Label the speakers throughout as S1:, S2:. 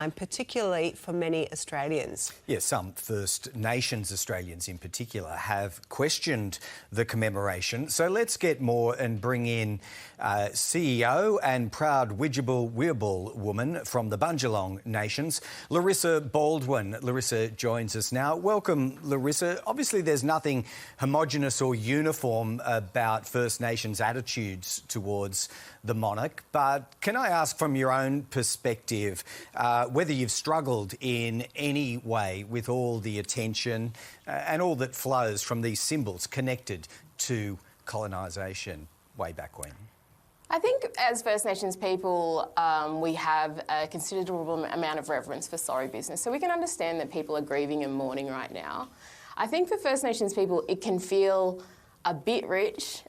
S1: and particularly for many Australians.
S2: Yes, some First Nations Australians in particular have questioned the commemoration. So let's get more and bring in CEO and proud Widjabul Wirrabul woman from the Bundjalung Nations, Larissa Baldwin. Larissa joins us now. Welcome, Larissa. Obviously, there's nothing homogenous or uniform about First Nations attitudes towards the monarch, but can I ask from your own perspective whether you've struggled in any way with all the attention and all that flows from these symbols connected to colonisation way back when?
S3: I think as First Nations people, we have a considerable amount of reverence for sorry business. So we can understand that people are grieving and mourning right now. I think for First Nations people, it can feel a bit rich,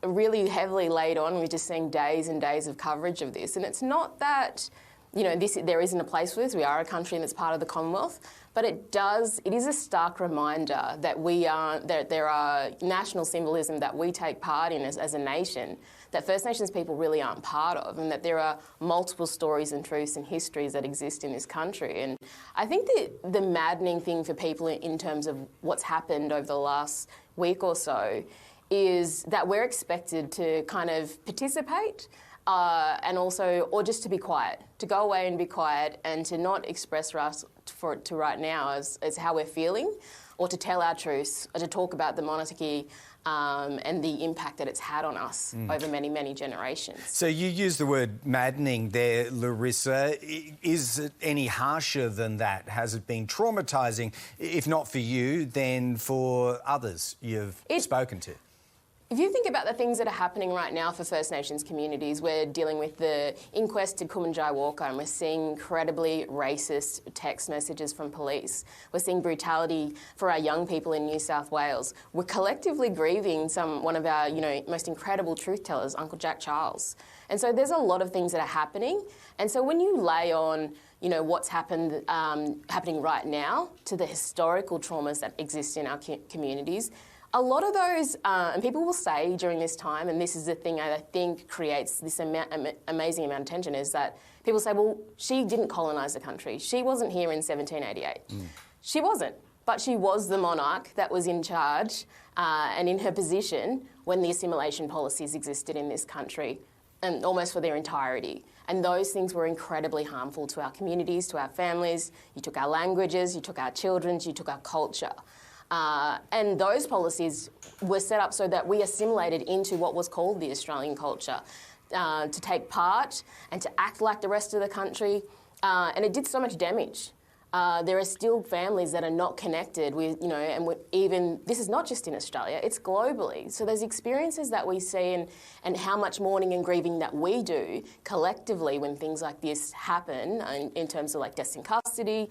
S3: really heavily laid on. We're just seeing days and days of coverage of this. And it's not that, you know, there isn't a place for this. We are a country that's part of the Commonwealth. But it is a stark reminder that that there are national symbolism that we take part in as a nation that First Nations people really aren't part of, and that there are multiple stories and truths and histories that exist in this country. And I think that the maddening thing for people in terms of what's happened over the last week or so is that we're expected to kind of participate and also, or just to be quiet, to go away and be quiet and to not express us to right now as how we're feeling, or to tell our truths, or to talk about the monarchy and the impact that it's had on us over many, many generations. So
S2: you use the word maddening there, Larissa. Is it any harsher than that? Has it been traumatising, if not for you, then for others you've spoken to?
S3: If you think about the things that are happening right now for First Nations communities, we're dealing with the inquest to Kumanjai Walker, and we're seeing incredibly racist text messages from police. We're seeing brutality for our young people in New South Wales. We're collectively grieving one of our, most incredible truth tellers, Uncle Jack Charles. And so there's a lot of things that are happening. And so when you lay on, what's happening right now to the historical traumas that exist in our communities, a lot of those, and people will say during this time, and this is the thing I think creates this amazing amount of tension, is that people say, well, she didn't colonise the country. She wasn't here in 1788. She wasn't, but she was the monarch that was in charge and in her position when the assimilation policies existed in this country, and almost for their entirety. And those things were incredibly harmful to our communities, to our families. You took our languages, you took our children, you took our culture. And those policies were set up so that we assimilated into what was called the Australian culture, to take part and to act like the rest of the country. And it did so much damage. There are still families that are not connected with, and this is not just in Australia, it's globally. So there's experiences that we see and how much mourning and grieving that we do collectively when things like this happen in terms of like deaths in custody,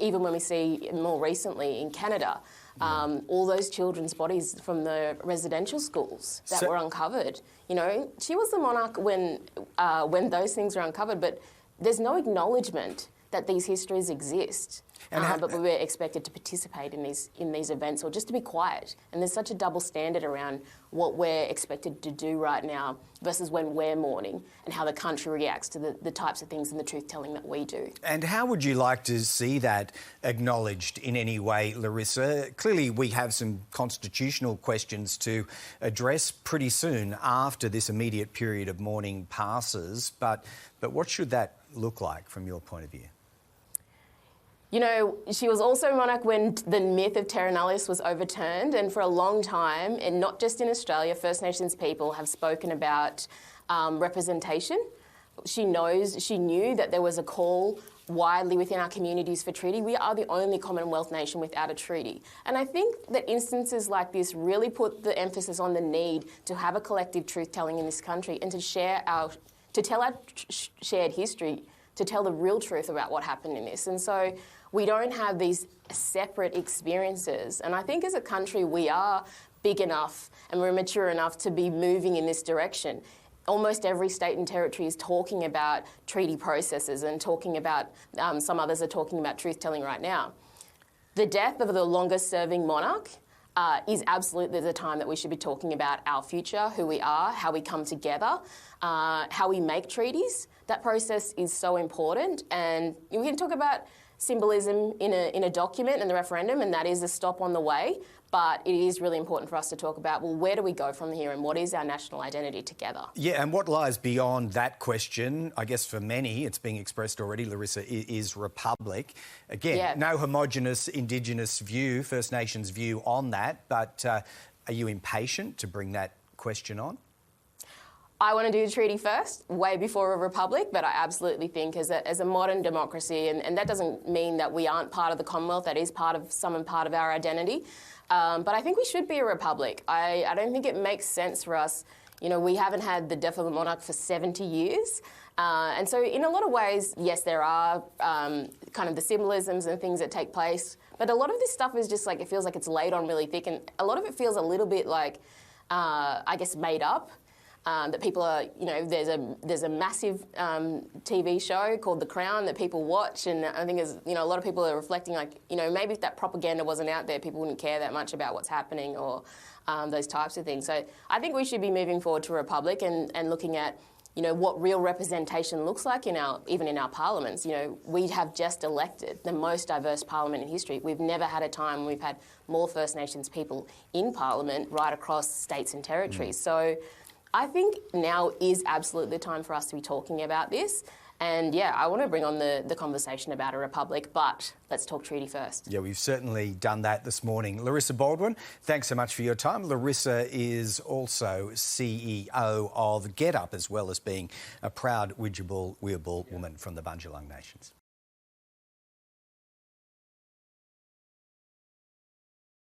S3: even when we see more recently in Canada, all those children's bodies from the residential schools that were uncovered. She was the monarch when those things were uncovered, but there's no acknowledgement that these histories exist, but we were expected to participate in these events or just to be quiet. And there's such a double standard around what we're expected to do right now versus when we're mourning, and how the country reacts to the types of things and the truth-telling that we do.
S2: And how would you like to see that acknowledged in any way, Larissa? Clearly, we have some constitutional questions to address pretty soon after this immediate period of mourning passes, but what should that look like from your point of view?
S3: She was also monarch when the myth of Terra Nullius was overturned, and for a long time, and not just in Australia, First Nations people have spoken about representation. She knew that there was a call widely within our communities for treaty. We are the only Commonwealth nation without a treaty. And I think that instances like this really put the emphasis on the need to have a collective truth-telling in this country and to tell our shared history, to tell the real truth about what happened in this. And so we don't have these separate experiences. And I think as a country, we are big enough and we're mature enough to be moving in this direction. Almost every state and territory is talking about treaty processes and talking about, some others are talking about truth-telling right now. The death of the longest-serving monarch is absolutely the time that we should be talking about our future, who we are, how we come together, how we make treaties, that process is so important. And we can talk about symbolism in a document and the referendum, and that is a stop on the way. But it is really important for us to talk about, well, where do we go from here and what is our national identity together?
S2: Yeah, and what lies beyond that question, I guess for many, it's being expressed already, Larissa, is republic. Again, no homogenous Indigenous view, First Nations view on that, but are you impatient to bring that question on?
S3: I want to do the treaty first, way before a republic, but I absolutely think as a modern democracy, and that doesn't mean that we aren't part of the Commonwealth, that is part of our identity, but I think we should be a republic. I don't think it makes sense for us. You know, we haven't had the death of a monarch for 70 years. And so in a lot of ways, yes, there are kind of the symbolisms and things that take place, but a lot of this stuff is just like, it feels like it's laid on really thick, and a lot of it feels a little bit like, I guess, made up. That people are, you know, there's a massive TV show called The Crown that people watch, and I think a lot of people are reflecting, like, you know, maybe if that propaganda wasn't out there, people wouldn't care that much about what's happening or those types of things. So I think we should be moving forward to a republic and looking at, you know, what real representation looks like even in our parliaments. You know, we have just elected the most diverse parliament in history. We've never had a time when we've had more First Nations people in parliament right across states and territories. So I think now is absolutely the time for us to be talking about this. And yeah, I want to bring on the conversation about a republic, but let's talk treaty first. Yeah,
S2: we've certainly done that this morning. Larissa Baldwin, thanks so much for your time. Larissa is also CEO of GetUp, as well as being a proud Widjabul Wirrabul woman from the Bundjalung Nations.